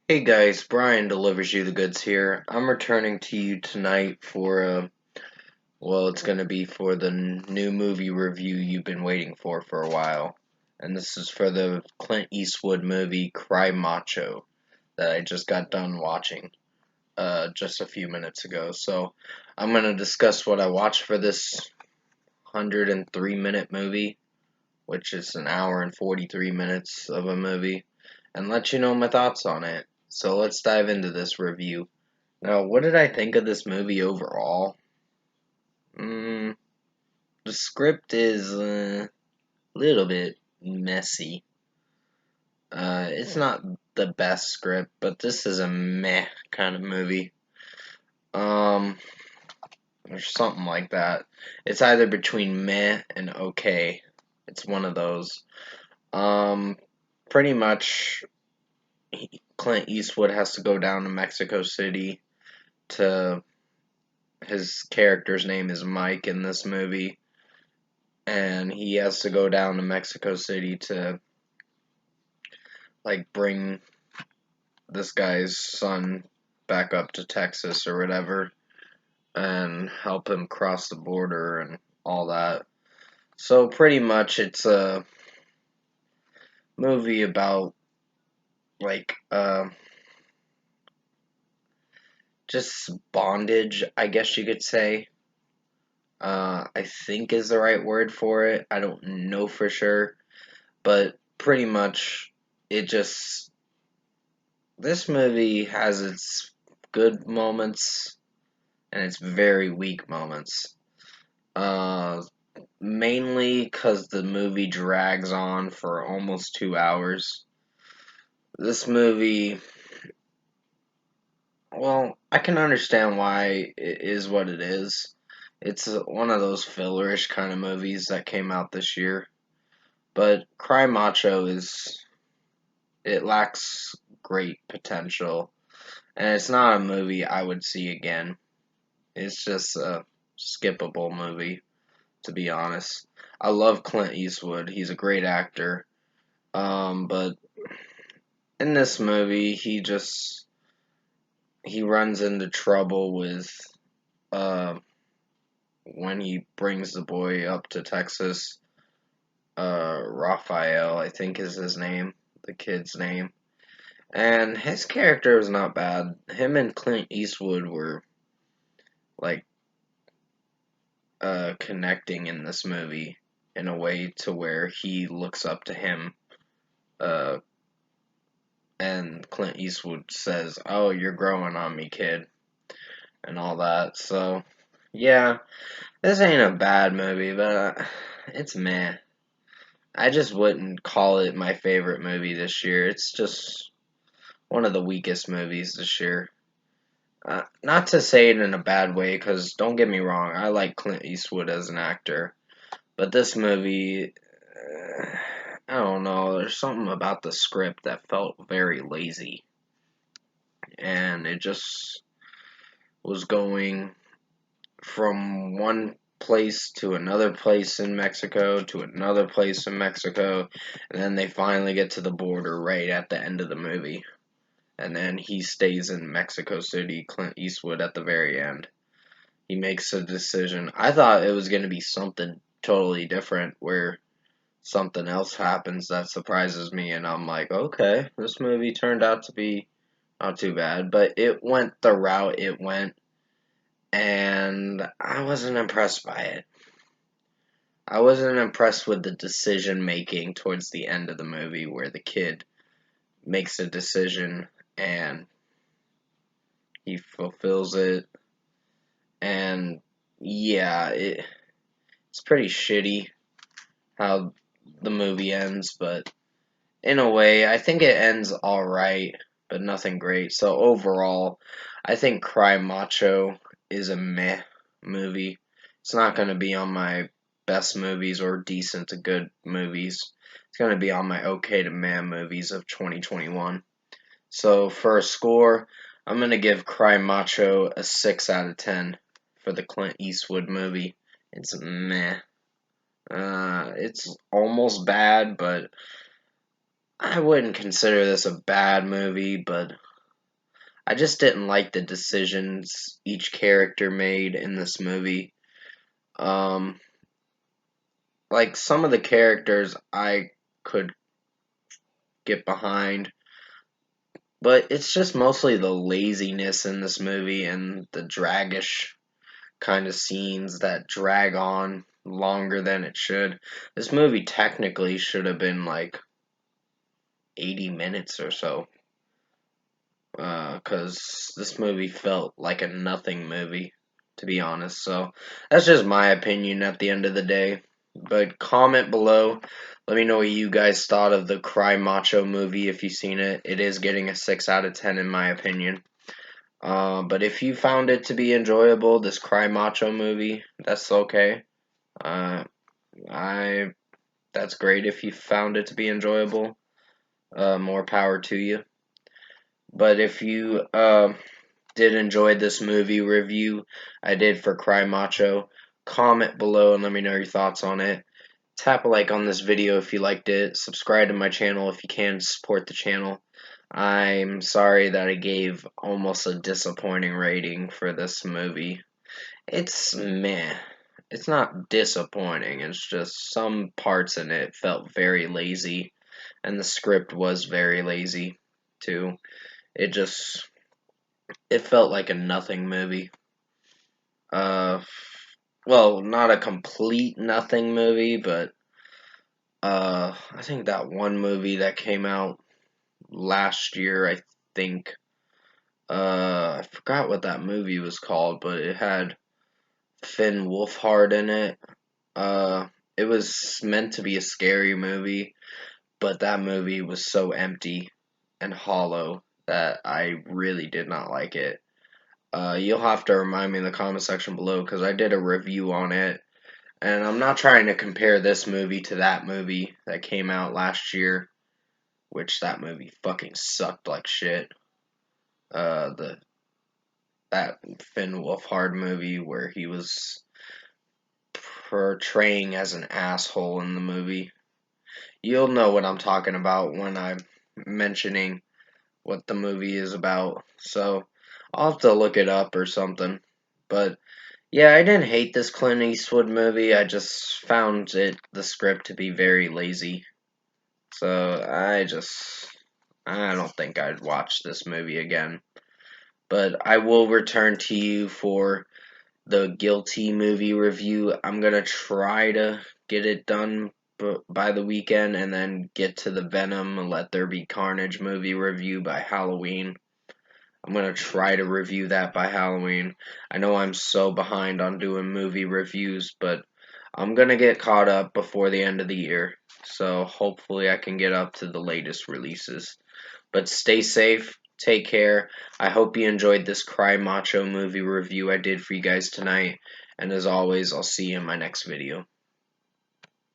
Hey guys, Brian delivers you the goods here. I'm returning to you tonight for it's gonna be for the new movie review you've been waiting for a while. And this is for the Clint Eastwood movie Cry Macho that I just got done watching just a few minutes ago. So I'm gonna discuss what I watched for this 103-minute movie, which is an hour and 43 minutes of a movie, and let you know my thoughts on it. So let's dive into this review. Now, what did I think of this movie overall? Mm, the script is a little bit messy. It's not the best script, but this is a meh kind of movie. Um, or something like that. It's either between meh and okay. It's one of those. Um, Pretty much, Clint Eastwood has to go down to Mexico City to. His character's name is Mike in this movie, and he has to go down to Mexico City to bring this guy's son back up to Texas or whatever and help him cross the border and all that. So pretty much it's a movie about like just bondage, I guess you could say. I think is the right word for it. I don't know for sure, but pretty much it just this movie has its good moments and its very weak moments. Uh, Mainly because the movie drags on for almost 2 hours. This movie, well, I can understand why it is what it is. It's one of those fillerish kind of movies that came out this year. But Cry Macho it lacks great potential. And it's not a movie I would see again. It's just a skippable movie, to be honest. I love Clint Eastwood. He's a great actor. But in this movie, he runs into trouble with uh when he brings the boy up to Texas. Raphael, I think is his name, the kid's name. And his character was not bad. Him and Clint Eastwood were like connecting in this movie in a way to where he looks up to him. Uh, and Clint Eastwood says, "Oh, you're growing on me, kid," and all that. So, yeah, this ain't a bad movie, but it's meh. I just wouldn't call it my favorite movie this year. It's just one of the weakest movies this year. Not to say it in a bad way, because don't get me wrong, I like Clint Eastwood as an actor. But this movie, I don't know, there's something about the script that felt very lazy. And it just was going from one place to another place in Mexico to another place in Mexico. And then they finally get to the border right at the end of the movie. And then he stays in Mexico City, Clint Eastwood, at the very end. He makes a decision. I thought it was going to be something totally different where something else happens that surprises me, and I'm like, okay, this movie turned out to be not too bad, but it went the route it went, and I wasn't impressed by it. I wasn't impressed with the decision making towards the end of the movie where the kid makes a decision and he fulfills it, and yeah, it's pretty shitty how the movie ends, but in a way, I think it ends alright, but nothing great. So overall, I think Cry Macho is a meh movie. It's not going to be on my best movies or decent to good movies. It's going to be on my okay to meh movies of 2021. So for a score, I'm going to give Cry Macho a 6 out of 10 for the Clint Eastwood movie. It's meh. It's almost bad, but I wouldn't consider this a bad movie, but I just didn't like the decisions each character made in this movie. Um, like some of the characters I could get behind, but it's just mostly the laziness in this movie and the draggish kind of scenes that drag on longer than it should. This movie technically should have been like 80 minutes or so, because this movie felt like a nothing movie, to be honest. So that's just my opinion at the end of the day. But comment below. Let me know what you guys thought of the Cry Macho movie if you've seen it. It is getting a 6 out of 10 in my opinion. But if you found it to be enjoyable, this Cry Macho movie, that's okay. Uh, I that's great if you found it to be enjoyable. More power to you. But if you did enjoy this movie review I did for Cry Macho, comment below and let me know your thoughts on it. Tap a like on this video if you liked it. Subscribe to my channel if you can to support the channel. I'm sorry that I gave almost a disappointing rating for this movie. It's meh. It's not disappointing. It's just some parts in it felt very lazy, and the script was very lazy too. It just it felt like a nothing movie. Uh, well, not a complete nothing movie, but I think that one movie that came out last year, I think, I forgot what that movie was called, but it had Finn Wolfhard in it. Uh, it was meant to be a scary movie, but that movie was so empty and hollow that I really did not like it. You'll have to remind me in the comment section below because I did a review on it, and I'm not trying to compare this movie to that movie that came out last year, which that movie fucking sucked like shit. The that Finn Wolfhard movie where he was portraying as an asshole in the movie. You'll know what I'm talking about when I'm mentioning what the movie is about. So I'll have to look it up or something. But yeah, I didn't hate this Clint Eastwood movie. I just found the script to be very lazy. So I don't think I'd watch this movie again. But I will return to you for the Guilty movie review. I'm gonna try to get it done by the weekend and then get to the Venom and Let There Be Carnage movie review by Halloween. I'm gonna try to review that by Halloween. I know I'm so behind on doing movie reviews, but I'm gonna get caught up before the end of the year. So hopefully I can get up to the latest releases. But stay safe, take care. I hope you enjoyed this Cry Macho movie review I did for you guys tonight. And as always, I'll see you in my next video.